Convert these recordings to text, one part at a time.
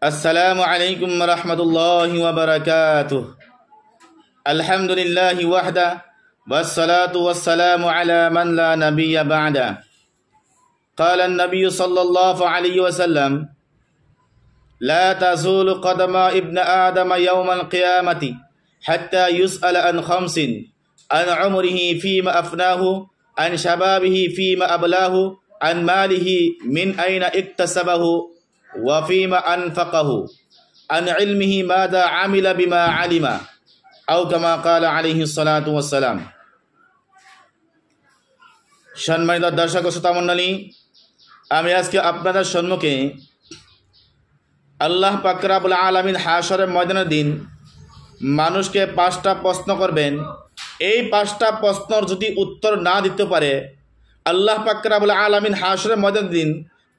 السلام عليكم ورحمة الله وبركاته. الحمد لله وحده والصلاة والسلام على من لا نبي بعده. قال النبي صلى الله عليه وسلم: لا تزول قدم ابن آدم يوم القيامة حتى يسأل عن خمس: عن عمره فيما أفناه، عن شبابه فيما أبلاه، عن ماله من أين اكتسبه وفيما أنفقه، عن علمه ماذا عمل بما علم، أو كما قال عليه الصلاة والسلام. সম্মানিত দর্শক ও শ্রোতা মণ্ডলী, আমি আজকে আপনাদের সম্মুখে আল্লাহ পাক রব্বুল আলামিন হাশরের ময়দানের দিন মানুষকে 5টা প্রশ্ন করবেন। এই 5টা প্রশ্নের যদি উত্তর না দিতে পারে, আল্লাহ পাক রব্বুল আলামিন হাশরের ময়দানের দিন,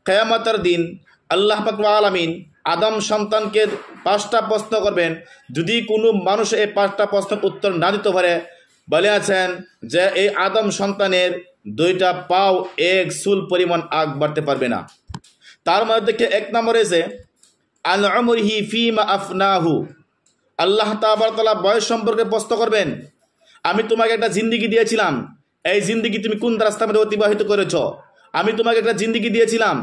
কিয়ামতের দিন আল্লাহ পাক রব্বুল আলামিন আদম সন্তানকে 5টা প্রশ্ন করবেন। যদি কোনো মানুষ এই 5টা প্রশ্নের উত্তর না দিতে পারে, বলে আছেন যে এই আদম সন্তানের 2টা পাও এক চুল পরিমাণ আগ বাড়তে পারবে না। তার মধ্যে থেকে 1 নম্বরে এসে আন উমরিহি ফিমা আফনাহু, আল্লাহ তাআলা বয়স সম্পর্কে প্রশ্ন করবেন। আমি তোমাকে একটা জিন্দেগি দিয়েছিলাম, এই জিন্দেগি তুমি কোন রাস্তার মধ্যে অতিবাহিত করেছো? আমি তোমাকে একটা জিন্দেগি দিয়েছিলাম,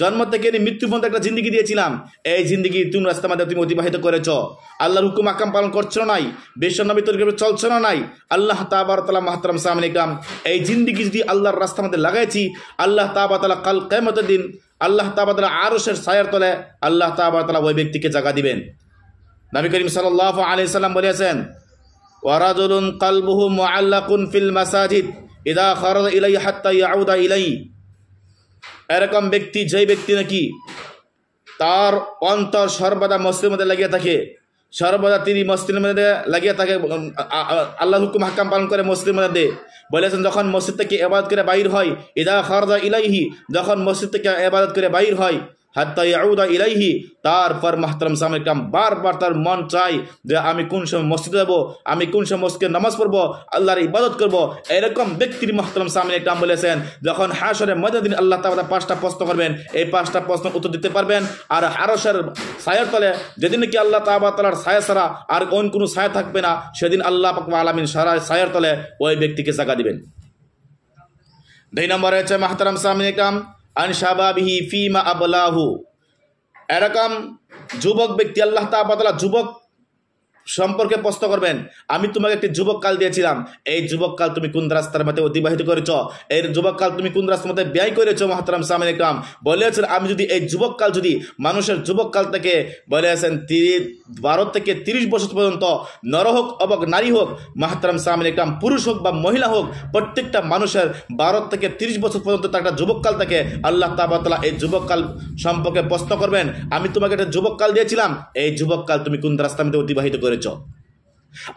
জন্ম থেকে মৃত্যু পর্যন্ত একটা জিন্দেগি দিয়েছিলাম, এই জিন্দেগি কোন রাস্তার মধ্যে তুমি অতিবাহিত করেছো? আল্লাহর হুকুম আহকাম পালন করছো না নাই, বিশ্বনবী তরিকায় চলছো না নাই? আল্লাহ তাআলা মুহতারাম সামনে কাম, এই জিন্দেগি যদি আল্লাহর রাস্তার মধ্যে লাগাইছি, আল্লাহ তাআলা কাল কিয়ামতের দিন আল্লাহ তাআলা আরশের ছায়ার তলে আল্লাহ তাআলা ওই ব্যক্তিকে জায়গা দিবেন। নবী করিম সাল্লাল্লাহু আলাইহি সাল্লাম বলেছেন, ওয়ারাজুলুন কলবুহু মুআল্লাকুন ফিল মাসাজিদ ইযা খারাজা ইলাইহি হাত্তা ইয়াউদা ইলাইহি, এরকম ব্যক্তি, যেই ব্যক্তি নাকি তার অন্তর সর্বদা মসজিদের মধ্যে লাগিয়ে থাকে, সর্বদা তিনি মসজিদের মধ্যে লাগিয়ে থাকে, আল্লাহর হুকুম হাকাম পালন করে মসজিদের মধ্যে। বলেছেন যখন মসজিদ থেকে ইবাদত করে বাইর হয়, ইদা খারাজা ইলাইহি, যখন মসজিদ থেকে ইবাদত করে বাইর হয়, হাত্তা ইয়াউদা ইলাইহি, তারপর মুহতারাম সামনে কাম বারবার তার মন চাই যে আমি কোন সময় মসজিদে যাব, আমি কোন সময় মসজিদে নামাজ পড়বো, আল্লাহর ইবাদত করব। এরকম ব্যক্তির মুহতারাম সামনে কাম বলেছেন যখন হাশরের ময়দানের দিন আল্লাহ তাআলা 5টা প্রশ্ন করবেন, এই 5টা প্রশ্নের উত্তর দিতে পারবেন। আর আরশের ছায়ার তলে যেদিন কি আল্লাহ তাআলার ছায়া ছাড়া আর অন্য কোনো ছায়া থাকবে না, সেদিন আল্লাহ পাক আলামিন সারা ছায়ার তলে ওই ব্যক্তিকে জায়গা দিবেন। 2 নম্বরে হচ্ছে মুহতারাম সামনে কাম আন শাবাবিহি ফিমা আবলাহু, এরকম যুবক ব্যক্তি আল্লাহ তাআলা যুবক সম্পর্কে প্রশ্ন করবেন। আমি তোমাকে একটি যুবক কাল দিয়েছিলাম, এই যুবক কাল তুমি কোন রাস্তার মধ্যে অতিবাহিত করেছ, এই যুবক কাল তুমি কোন রাস্তার মধ্যে ব্যয় করেছো? মুহতারাম সামনে কাম বলেছেন আমি যদি এই যুবক কাল যদি মানুষের যুবক কাল থেকে বলেছেন 12 থেকে 30 বছর পর্যন্ত, নর হোক অবক নারী হোক, মুহতারাম সামনে কাম পুরুষ হোক বা মহিলা হোক, প্রত্যেকটা মানুষের 12 থেকে 30 বছর পর্যন্ত তার একটা যুবক কাল থেকে আল্লাহ তাআলা এই যুবক কাল সম্পর্কে প্রশ্ন করবেন। আমি তোমাকে একটা যুবক কাল দিয়েছিলাম, এই যুবক কাল তুমি কোন রাস্তার মধ্যে অতিবাহিত করেছো?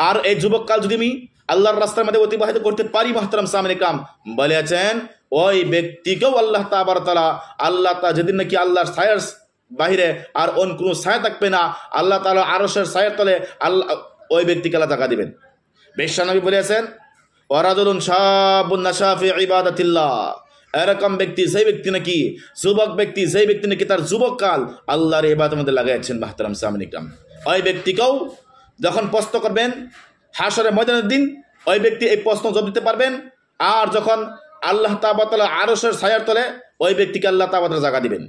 আর এই যুবক কাল যদি আমি আল্লাহর রাস্তার মধ্যে অতিবাহিত করতে পারি, মুহতারাম সামনে কাম বলেছেন ওই ব্যক্তিকেও আল্লাহ তাআলা যেদিন নাকি আল্লাহর ছায়ার বাহিরে আর অন্য কোনো ছায়া থাকবে না, আল্লাহ তাআলা আরশের ছায়ার তলে আল্লাহ ওই ব্যক্তিকে আল্লাহ টাকা দিবেন। বিশ্বনবী বলেছেন ওয়ারাজুলুন শাবুন নাশা ফি ইবাদাতিল্লাহ, এরকম ব্যক্তি সেই ব্যক্তি নাকি যুবক ব্যক্তি, সেই ব্যক্তি নাকি তার যুবক কাল আল্লাহর ইবাদতের মধ্যে লাগাইছেন। মুহতারাম সামনে কাম ওই ব্যক্তিকেও যখন প্রশ্ন করবেন হাশরের ময়দানের দিন, ওই ব্যক্তি এই প্রশ্ন জবাব দিতে পারবেন। আর যখন আল্লাহ তাআলা আরশের ছায়ার তলে ওই ব্যক্তিকে আল্লাহ তাআলা জায়গা দিবেন।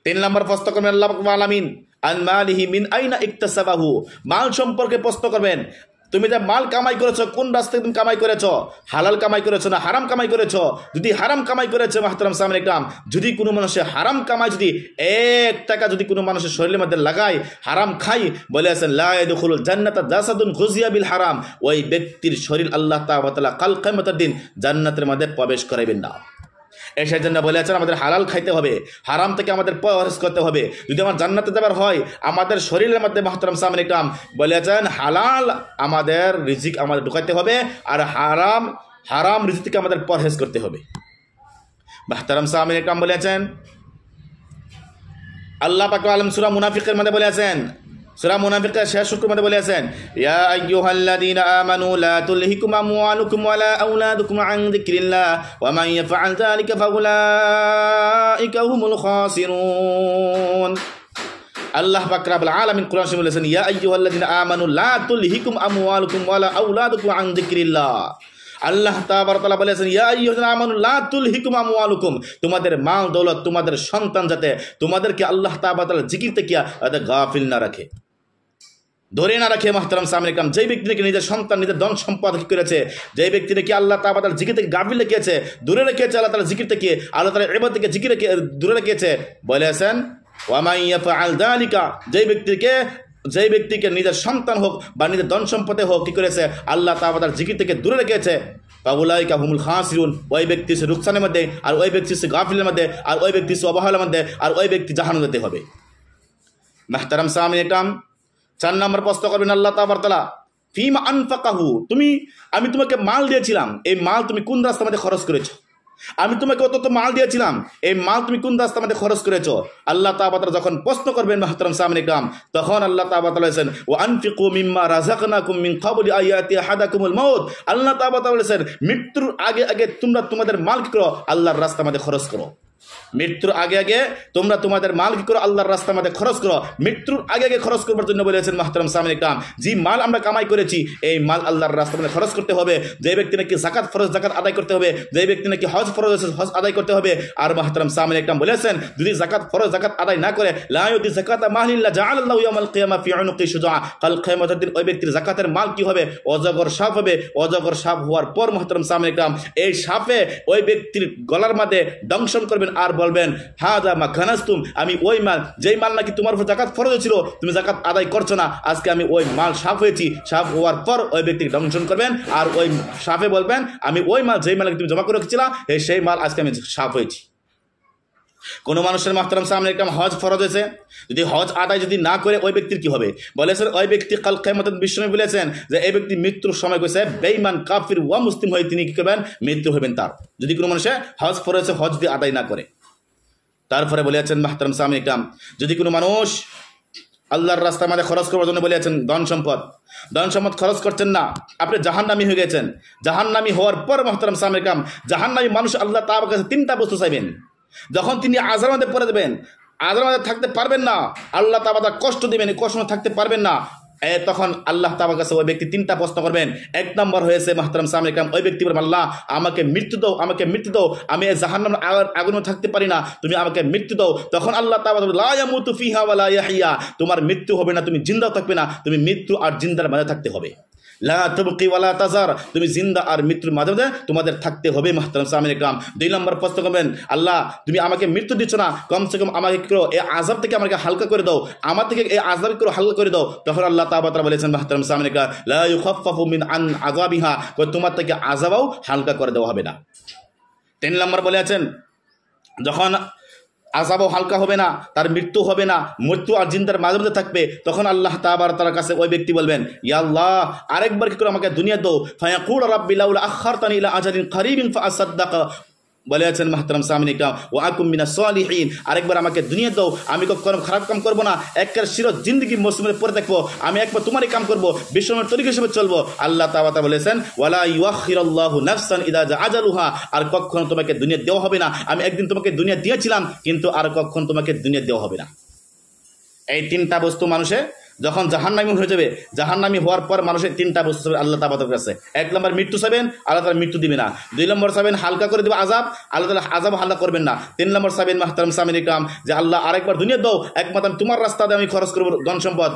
3 নম্বর প্রশ্ন করবেন আল্লাহ রাব্বুল আলামিন আন মালিহি মিন আইনা ইকতাসাবাহু, মাল সম্পর্কে প্রশ্ন করবেন। তুমি যে মাল কামাই করেছো, কোন রাস্তায় তুমি কামাই করেছো? হালাল কামাই করেছো না হারাম কামাই করেছো? যদি হারাম কামাই করেছো মুহতারাম সামনে কাম, যদি কোনো মানুষের হারাম কামাই যদি 1 টাকা যদি কোনো মানুষের শরীরের মধ্যে লাগায়, হারাম খাই, বলেছেন লা ইয়াদখুলুল জান্নাতা জাসাদুন গুযিয়া বিল হারাম, ওই ব্যক্তির শরীর আল্লাহ তাআলা কাল কিয়ামতের দিন জান্নাতের মধ্যে প্রবেশ করাবেন না। সেই জন্য বলেছেন আমাদের হালাল খাইতে হবে, হারাম থেকে আমাদের পরহেজ করতে হবে। যদি আমার জান্নাতে যাবার হয় আমাদের শরীরের মধ্যে মুহতারাম সামনে কাম বলেছেন হালাল আমাদের রিজিক আমাদের ঢুকাইতে হবে, আর হারাম রিজিক থেকে আমাদের পরহেজ করতে হবে। মুহতারাম সামনে কাম বলেছেন আল্লাহ পাক আলম সূরা মুনাফিকের মধ্যে বলেছেন, সূরা মুনাফিকের শেষ সূরার মধ্যে বলেছেন ইয়া আইয়ুহাল্লাযীনা আমানু লা তুলহিকুম আমওয়ালুকুম ওয়ালা আওলাদুকুম আন যিকরিল্লাহ ওয়া মান ইয়াফআল যালিকা ফাউলাইকা হুমুল খাসিরুন। আল্লাহ পাক রব্বুল আলামিন কোরআন শরীফে বলেছেন, ইয়া আইয়ুহাল্লাযিনা আমানু লা তুলহিকুম আমওয়ালুকুম ওয়ালা আওলাদুকুম আন যিকরিল্লাহ। আল্লাহ তাআলা বলেছেন, ইয়া আইয়ুহাল্লাযিনা আমানু লা তুলহিকুম আমওয়ালুকুম, তোমাদের মাল দৌলত, তোমাদের সন্তান যাতে তোমাদেরকে আল্লাহ তাআলা জিকির থেকে গাফিল না রাখে, ধরে না রাখে। মুহতারাম সামিন ইকরাম, যেই ব্যক্তি নাকি নিজের সন্তান, নিজের ধন সম্পদ কি করেছে, যেই ব্যক্তি নাকি আল্লাহ তাআলার জিকির থেকে গাফিল রেখেছে, দূরে রেখেছে, আল্লাহ তাআলার জিকির থেকে, আল্লাহ তাআলার ইবাদত থেকে জিকির রেখে দূরে রেখেছে, বলেছেন ওয়া মান ইয়াফআল যালিকা, যেই ব্যক্তিকে নিজের সন্তান হোক বা নিজের ধন সম্পদে হোক কি করেছে, আল্লাহ তাআলার জিকির থেকে দূরে রেখেছে, ফাউলাইকা হুমুল খাসিরুন, ওই ব্যক্তি সে রুকসানের মধ্যে, আর ওই ব্যক্তি সে গাফিলের মধ্যে, আর ওই ব্যক্তি সে অবহেলার মধ্যে, আর ওই ব্যক্তি জাহান্নামে যেতে হবে। মুহতারাম সামিন ইকরাম, 4 নম্বর প্রশ্ন করবেন আল্লাহ তাআলা, ফিমা আনফাকাহু, আমি তোমাকে মাল দিয়েছিলাম, এই মাল তুমি কোন রাস্তার মধ্যে খরচ করেছো? আমি তোমাকে অত মাল দিয়েছিলাম, এই মাল তুমি কোন রাস্তার মধ্যে খরচ করেছো? আল্লাহ তাআলা যখন প্রশ্ন করবেন মুহতারাম সামিন ইকরাম, তখন আল্লাহ তাআলা বলেছেন, ওয়া আনফিকু মিম্মা রাযাকনাকুম মিন ক্বাবলি আয়াতি আহাদাকুমুল মাউত। আল্লাহ তাআলা বলেছেন, মৃত্যুর আগে আগে তোমরা তোমাদের মাল কি করো, আল্লাহর রাস্তার মধ্যে খরচ করো। মৃত্যুর আগে আগে তোমরা তোমাদের মাল কি করো, আল্লাহর রাস্তার মধ্যে খরচ করো। মৃত্যুর আগে আগে খরচ করবার জন্য বলেছেন মুহতারাম সামিন ইকরাম, যে মাল আমরা কামাই করেছি এই মাল আল্লাহর রাস্তার মধ্যে খরচ করতে হবে। যে ব্যক্তি নাকি যাকাত ফরজ, যাকাত আদায় করতে হবে। যে ব্যক্তি নাকি হজ ফরজ আছে, হজ আদায় করতে হবে। আর মুহতারাম সামিন ইকরাম বলেছেন, যদি যাকাত ফরজ, যাকাত আদায় না করে, লা ইউতি যাকাতা মালিল্লাহ জাআলাল্লাহু ইয়াউমাল কিয়ামা ফি উনুকি শুজা, কাল কিয়ামতের দিন ওই ব্যক্তির যাকাতের মাল কি হবে, অজগর সাপ হবে। অজগর সাপ হওয়ার পর মুহতারাম সামিন ইকরাম, এই সাপে ওই ব্যক্তির গলার মধ্যে দংশন করবেন আর বলবেন, হাদা মা খানাসতুম, আমি ওই মাল, যেই মাল নাকি তোমার উপর যাকাত ফরজ ছিল, তুমি যাকাত আদায় করছো না, আজকে আমি ওই মাল সাপ হয়েছি। সাপ হওয়ার পর ওই ব্যক্তিকে দংশন করবেন আর ওই সাপে বলবেন, আমি ওই মাল, যেই মাল তুমি জমা করে রেখেছিলা, সেই মাল আজকে আমি সাপ হয়েছি। কোনো মানুষের মুহতারাম সামিন ইকরাম হজ ফরজ হয়েছে, যদি হজ আদায় যদি না করে ওই ব্যক্তির কি হবে? বলেছেন ওই ব্যক্তি কাল কিয়ামতের বিশ্বনবী বলেছেন যে এই ব্যক্তি মৃত্যুর সময় কইছে বেঈমান কাফির ওয়া মুসলিম হয়ে তিনি কি করবেন, মৃত্যু হবেন তার, যদি কোনো মানুষের হজ ফরজ হয়েছে হজ দিয়ে আদায় না করে। তারপরে বলেছেন মুহতারাম সামিন ইকরাম, যদি কোনো মানুষ আল্লাহর রাস্তার মধ্যে খরচ করার জন্য বলেছেন ধন সম্পদ খরচ করছেন না, আপনি জাহান্নামী হয়ে গেছেন। জাহান্নামী হওয়ার পর মুহতারাম সামিন ইকরাম, জাহান্নামী মানুষ আল্লাহ তাআলার কাছে 3টা বস্তু চাইবেন। যখন তিনি আযাবের মধ্যে পড়ে দেবেন, আযাবের মধ্যে থাকতে পারবেন না, আল্লাহ তাআলা কষ্ট দিবেন, কষ্ট থাকতে পারবেন না, তখন আল্লাহ তাআলার কাছে ওই ব্যক্তি 3টা প্রশ্ন করবেন। 1 নম্বর হয়েছে মুহতারাম সামিন ইকরাম, ওই ব্যক্তি বলবেন, আল্লাহ আমাকে মৃত্যু দাও, আমি জাহান্নামের আগুনে থাকতে পারি না, তুমি আমাকে মৃত্যু দাও। তখন আল্লাহ তাআলা বলবেন, লা ইয়ামুতু ফিহা ওয়া লা ইয়াহইয়া, তোমার মৃত্যু হবে না, তুমি জিন্দাও থাকবে না, তুমি মৃত্যু আর জিন্দার মাঝে থাকতে হবে। লা তুবকি ওয়া লা তাজার, তুমি জিন্দা আর মৃত্যুর মাঝে তোমাদের থাকতে হবে মুহতারাম সামিন ইকরাম। 2 নম্বর প্রশ্ন করবেন, আল্লাহ তুমি আমাকে মৃত্যু দিচ্ছ না, কমসে কম আমাকে করো এই আযাব থেকে আমাকে হালকা করে দাও, আমার থেকে এই আযাব করো হালকা করে দাও। তখন আল্লাহ তাআলা বলেছেন মুহতারাম সামিন ইকরাম, লা ইউখাফফাফু মিন আন আযাবিহা, তোমার থেকে আযাবও হালকা করে দেওয়া হবে না। 3 নম্বর বলেছেন, যখন আযাবও হালকা হবে না, তার মৃত্যু হবে না, মৃত্যু আর জিন্দার মাঝে মধ্যে থাকবে, তখন আল্লাহ তাআলার কাছে ওই ব্যক্তি বলবেন, ইয়া আল্লাহ আরেকবার কি করে আমাকে দুনিয়া দাও। ফায়াকুল রাব্বি লাউলা আখারতানি ইলা আজালিন কারীবিন ফাআসাদ্দাক, বলেছেন মুহতারাম সামিন ইকরাম, ওয়া আকুম মিনাস সালিহিন, আরেকবার আমাকে দুনিয়া দাও, আমি কখনো খারাপ কাম করব না, একবার চির জিন্দেগি মুসলিমের পরে থাকবো, আমি একবার তোমারই কাম করব, বিশ্বমের তরিকা হিসেবে চলবো। আল্লাহ তাআলা বলেছেন, ওয়ালা ইউআখিরুল্লাহু নাফসান ইযা জা আজালুহা, আর কখনো তোমাকে দুনিয়া দেওয়া হবে না, আমি একদিন তোমাকে দুনিয়া দিয়েছিলাম কিন্তু আর কখনো তোমাকে দুনিয়া দেওয়া হবে না। এই 3টা বস্তু মানুষে যখন জাহান্নামী হয়ে যাবে, জাহান্নামী হওয়ার পর মানুষের 3টা বস্তু আল্লাহ তাআলার কাছে। 1 নম্বর মৃত্যু চাইবেন, আল্লাহ তাআলা মৃত্যু দিবে না। 2 নম্বর চাইবেন হালকা করে দেবে আযাব, আল্লাহ তাআলা আযাব হালকা করবেন না। 3 নম্বর চাইবেন মুহতারাম সামিন ইকরাম, যে আল্লাহ আরেকবার দুনিয়া দাও, একমাত্র তোমার রাস্তাতে আমি খরচ করব ধন সম্পদ।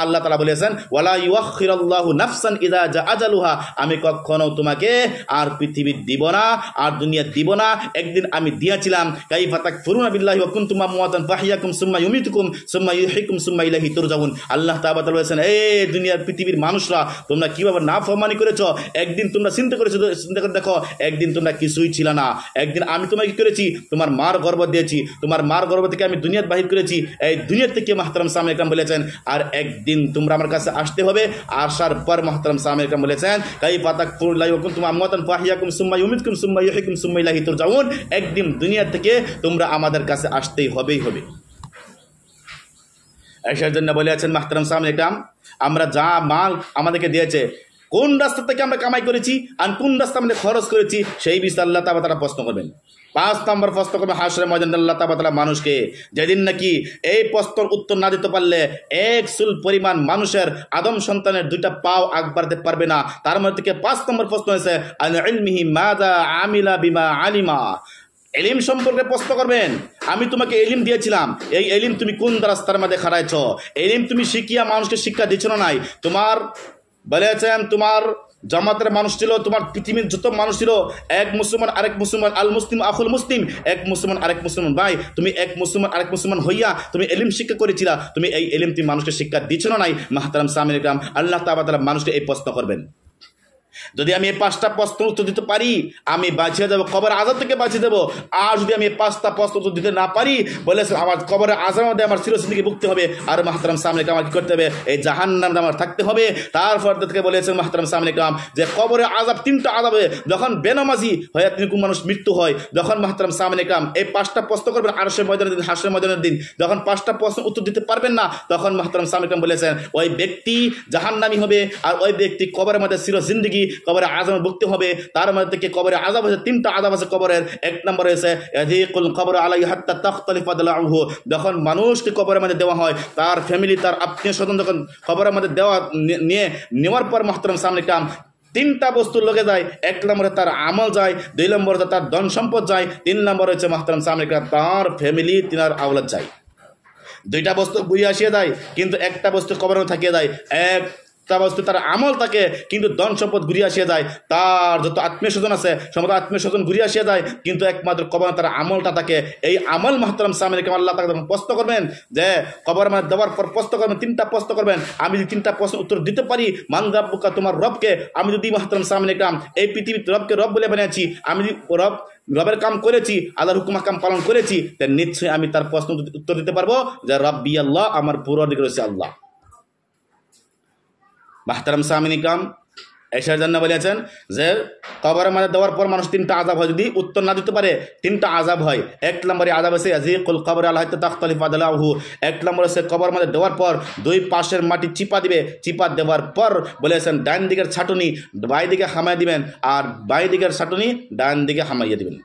আল্লাহ তাআলা বলেছেন, ওয়ালা ইউআখিরুল্লাহু নাফসান ইযা জা আজালুহা, আমি কখনো তোমাকে আর পৃথিবী দিব না, আর দুনিয়া দিব না, একদিন আমি দিয়েছিলাম। কাইফা তাকফুরুনা বিল্লাহি ওয়া কুনতুম আমওয়াতান ফাহিয়াকুম সুম্মা ইউমিতুকুম সুম্মা ইউহয়িকুম সুম্মা ইলাইহি তুরজাউন। আল্লাহ তাআলা বলেছেন, এই দুনিয়ার পৃথিবীর মানুষরা তোমরা কিভাবে নাফরমানি করেছো, একদিন তোমরা চিন্তা করে দেখো, একদিন তোমরা কিছুই ছিল না, একদিন আমি তোমাকে কি করেছি, তোমার মার গর্ভ দিয়েছি, তোমার মার গর্ভ থেকে আমি দুনিয়ার বাহির করেছি, এই দুনিয়া থেকে মুহতারাম সামিন ইকরাম বলেছেন, আর একদিন তোমরা আমার কাছে আসতে হবে। আসার পর মুহতারাম সামিন ইকরাম বলেছেন, কাইফা তাকফুরুনা বিল্লাহি ওয়া কুনতুম আমওয়াতান ফাহিয়াকুম সুম্মা ইউমিতুকুম সুম্মা ইউহয়িকুম সুম্মা ইলাইহি তুরজাউন, একদিন দুনিয়া থেকে তোমরা আমাদের কাছে আসতেই হবে। এর জন্য বলে আছেন মুহতারাম সামিন ইকরাম, আমরা যা মাল আমাদেরকে দিয়েছে, কোন রাস্তা থেকে আমরা কামাই করেছি আর কোন রাস্তা আমাদের খরচ করেছি, সেই বিষয়ে আল্লাহ তাআলা প্রশ্ন করবেন। 5 নম্বর প্রশ্ন করবে হাশরের ময়দানে আল্লাহ তাআলা মানুষকে, যেদিন নাকি এই প্রশ্নের উত্তর না দিতে পারলে এক চুল পরিমাণ মানুষের আদম সন্তানের 2টা পাও আগ বাড়তে পারবে না। তার মধ্যে থেকে 5 নম্বর প্রশ্ন হয়েছে আন ইলমিহি মাযা আমিলা বিমা আলিমা। এলিম সম্পর্কে প্রশ্ন করবেন, আমি তোমাকে এলিম দিয়েছিলাম, এই এলিম তুমি কোন রাস্তার মধ্যে খাটাইছ? এলিম তুমি শিখিয়া মানুষকে শিক্ষা দিচ্ছ না নাই? তোমার বলেছেন তোমার জামাতের মানুষ ছিল, তোমার পৃথিবীর যত মানুষ ছিল, এক মুসলমান আরেক মুসলমান, আল মুসলিম আখুল মুসলিম, এক মুসলমান আরেক মুসলমান ভাই, তুমি এক মুসলমান আরেক মুসলমান হইয়া তুমি এলিম শিক্ষা করেছিলা, তুমি এই এলিম তুমি মানুষকে শিক্ষা দিচ্ছ না নাই? মাহতারাম সামিল ইকরাম, আল্লাহ তাআলা মানুষকে এই প্রশ্ন করবেন। যদি আমি এই 5টা প্রশ্ন উত্তর দিতে পারি আমি বাঁচিয়ে যাবো, কবর আযাব থেকে বাঁচিয়ে দেবো। আর যদি আমি এই 5টা প্রশ্ন উত্তর দিতে না পারি, বলে আমার কবরের আযাবের মধ্যে আমার চিরজিন্দগি ভুগতে হবে। আর মাহতারাম সামনে আমার কি করতে হবে? এই জাহান্নামে আমার থাকতে হবে। তারপর থেকে বলেছেন মাহতারাম সামনে যে কবরের আযাব 3টা আযাব হবে। যখন বেনামাজি হয়ে কোন মানুষ মৃত্যু হয়, যখন মাহতারাম সামনে এই 5টা প্রশ্ন করবেন আরশের ময়দানের দিন, হাশরের ময়দানের দিন, যখন 5টা প্রশ্ন উত্তর দিতে পারবেন না, তখন মাহতারাম সামনে বলেছেন ওই ব্যক্তি জাহান্নামী হবে। আর ওই ব্যক্তি কবরের মধ্যে চিরজিন্দগি কবরে আযাবে ভুগতে হবে। তার মধ্যে থেকে কবরে আযাব আছে 3টা আযাব আছে কবরের। 1 নম্বর হয়েছে ইয়াযীকুল কবরু আলাইহি হাত্তা তাখতালিফা দালাউহু। যখন মানুষকে কবরের মধ্যে দেওয়া হয়, তার ফ্যামিলি তার আত্মীয় স্বজন যখন কবরের মধ্যে নেওয়ার পর মাহতারাম সামনে 3টা বস্তুর লগে যায়। 1 নম্বরে তার আমল যায়, 2 নম্বরে তার ধন সম্পদ যায়, 3 নম্বর হচ্ছে মাহতারাম সামনে তার ফ্যামিলি তিনার আওলাদ যায়। 2টা বস্তু ঘুরিয়ে আসিয়ে যায়, কিন্তু একটা বস্তু কবরে থাকিয়ে যায়। একটা বস্তু তার আমল থাকে, কিন্তু ধন সম্পদ ঘুরিয়ে আসিয়া যায়। তার যত আত্মীয় স্বজন আছে সমস্ত আত্মীয় স্বজন ঘুরিয়ে আসিয়া যায়, কিন্তু একমাত্র কবরে তার আমলটা থাকে। এই আমল মাহতারাম সামনে আল্লাহ তাআলা যখন প্রশ্ন করবেন, যে কবরের মধ্যে দেওয়ার পর প্রশ্ন করবেন, 3টা প্রশ্ন করবেন। আমি যদি 3টা প্রশ্ন উত্তর দিতে পারি, মান রাব্বুকা, তোমার রবকে, আমি যদি মাহতারাম সামনে এই পৃথিবীর রবকে রব বলে বানিয়েছি, আমি রবের কাম করেছি, আল্লাহর হুকুম কাম পালন করেছি, তাই নিশ্চয়ই আমি তার প্রশ্ন উত্তর দিতে পারবো যে রব্বি আল্লাহ, আমার পূর্বদিক রয়েছে আল্লাহ। মাহতারাম সামিন ইকরাম, এশার জন্য বলেছেন যে কবরের মধ্যে দেওয়ার পর মানুষ 3টা আযাব হয়, যদি উত্তর না দিতে পারে 3টা আযাব হয়। 1 নম্বরে আযাব আছে ইয়াযীকুল কবর আলা হাত্তা তাখতালিফা দালাউহু। 1 নম্বর আছে কবরের মধ্যে দেওয়ার পর 2 পাশের মাটি চিপা দিবে, চিপা দেওয়ার পর বলেছেন ডান দিকের ছাটনি বাই দিকে হামাই দিবেন, আর বাই দিকের ছাটনি ডান দিকে হামাইয়া দিবেন।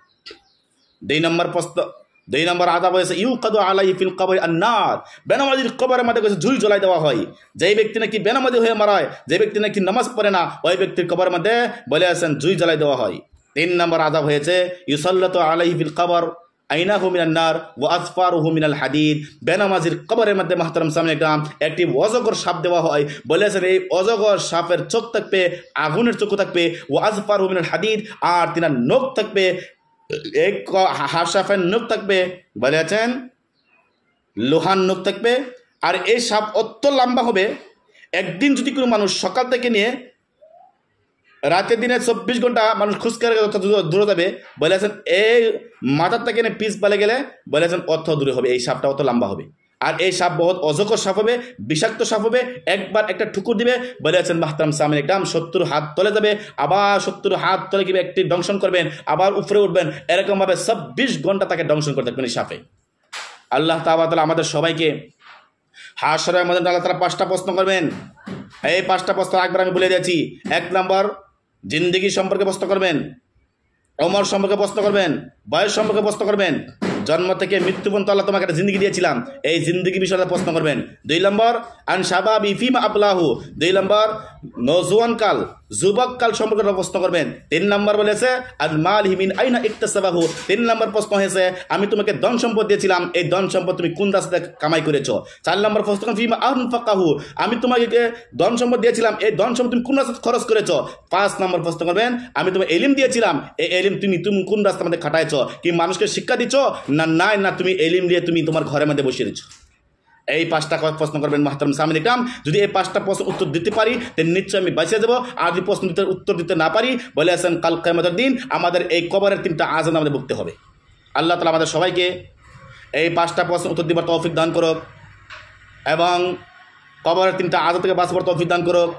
2 নম্বর আযাব হয়েছে ইউকাদু আলাইহি ফিল কবরি আন-নার। বেনামাজির কবরের মধ্যে জুই জ্বলাই দেওয়া হয়। যেই ব্যক্তি নাকি বেনামাজি হয়ে মারা হয়, যে ব্যক্তি নাকি নামাজ পড়ে না, ওই ব্যক্তির কবরের মধ্যে বলে আছেন জুই জ্বলাই দেওয়া হয়। 3 নম্বর আযাব হয়েছে ইউসাল্লাতু আলাইহি ফিল কবর আইনাহু মিনান নার ওয়া আসফারুহু মিনাল হাদিদ। বেনামাজির কবরের মধ্যে মাহতারাম সামনে একটি অজগর সাপ দেওয়া হয়। বলেছেন এই অজগর সাপের চোখ থাকবে আগুনের চোখ থাকবে, ওয়া আসফারুহু মিনাল হাদিদ, আর তিনার নখ থাকবে, এক হাফসাফের নখ থাকবে, বলেছেন লোহার নখ থাকবে। আর এই সাপ অত লম্বা হবে, একদিন যদি কোনো মানুষ সকাল থেকে নিয়ে রাতের দিনে 24 ঘন্টা মানুষ খুঁজকারে দূরে যাবে, বলেছেন এই মাথার থেকে নিয়ে পিস পালে গেলে বলেছেন অত দূরে হবে, এই সাপটা অত লম্বা হবে। আর এই সাপ বহুত অজগর সাপ হবে, বিষাক্ত সাপ হবে। একবার একটা ঠুকুর দিবে, বলেছেন মাহতারাম সামিন ইকরাম 70 হাত তলে যাবে, আবার 70 হাত তলে গিয়ে একটি দংশন করবেন, আবার উপরে উঠবেন, এরকমভাবে 24 ঘন্টা তাকে দংশন করতে থাকবেন এই সাপে। আল্লাহ তাআলা আমাদের সবাইকে হাশরের মধ্যে আল্লাহ তাআলা 5টা প্রশ্ন করবেন। এই 5টা প্রশ্ন একবার আমি বলে দিয়েছি। 1 নম্বর জিন্দেগি সম্পর্কে প্রশ্ন করবেন, ওমর সম্পর্কে প্রশ্ন করবেন, বয়স সম্পর্কে প্রশ্ন করবেন, জন্ম থেকে মৃত্যু পর্যন্ত আল্লাহ তোমাকে একটা জিন্দগি দিয়েছিলাম, এই জিন্দগি বিষয়ে প্রশ্ন করবেন। 2 নম্বর আন শাবাবি ফিমা আবলাহু, 2 নম্বর নওজোয়ান কাল যুবক কাল সম্পর্কে প্রশ্ন করবেন। 3 নম্বর বলেছে আল মালহি মিন আইনা ইকতাসাবাহু, 3 নম্বর প্রশ্ন হয়েছে আমি তোমাকে ধন সম্পদ দিয়েছিলাম, এই ধন সম্পদ তুমি কোন রাস্তা থেকে কামাই করেছো। 4 নম্বর প্রশ্ন ফিমা আনফাকাহু, আমি তোমাকে ধন সম্পদ দিয়েছিলাম, এই ধন সম্পদ তুমি কোন রাস্তাতে খরচ করেছো। 5 নম্বর প্রশ্ন করবেন আমি তোমাকে এলিম দিয়েছিলাম, এই এলিম তুমি কোন রাস্তার মধ্যে খাটাইছো, কি মানুষকে শিক্ষা দিচ্ছ না তুমি এলিম দিয়ে তুমি তোমার ঘরের মধ্যে বসিয়ে দিচ্ছ। এই 5টা প্রশ্ন করবেন মাহতারাম সামিন ইকরাম। যদি এই 5টা প্রশ্ন উত্তর দিতে পারি তাহলে নিশ্চয় আমি বাঁচিয়ে দেবো। আর যদি প্রশ্ন উত্তর দিতে না পারি, বলে আছেন কাল কিয়ামতের দিন আমাদের এই কবরের 3টা আযাব আমাদের ভুগতে হবে। আল্লাহ তাআলা আমাদের সবাইকে এই 5টা প্রশ্ন উত্তর দিবার তৌফিক দান করুক, এবং কবরের 3টা আযাব থেকে বাঁচবার তৌফিক দান করুক।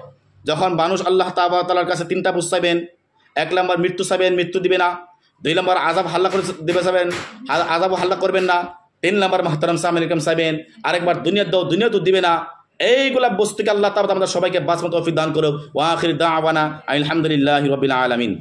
যখন মানুষ আল্লাহ তাআলার কাছে 3টা বুঝ চাইবেন, 1 নম্বর মৃত্যু চাইবেন, মৃত্যু দিবে না। 2 নম্বর আযাব হাল্লা করে দেবে চাইবেন, আযাব হাল্লা করবেন না। 3 নম্বর মাহতারাম সামিন ইকরাম চাইবেন আরেকবার দুনিয়া দাও, দুনিয়া তো দিবে না। এইগুলা বস্তুকে আল্লাহ তাআলা আমাদের সবাইকে বাঁচবার তৌফিক দান করুক। ওয়া আখির দাওয়ানা আলহামদুলিল্লাহি রাব্বিল আলামিন।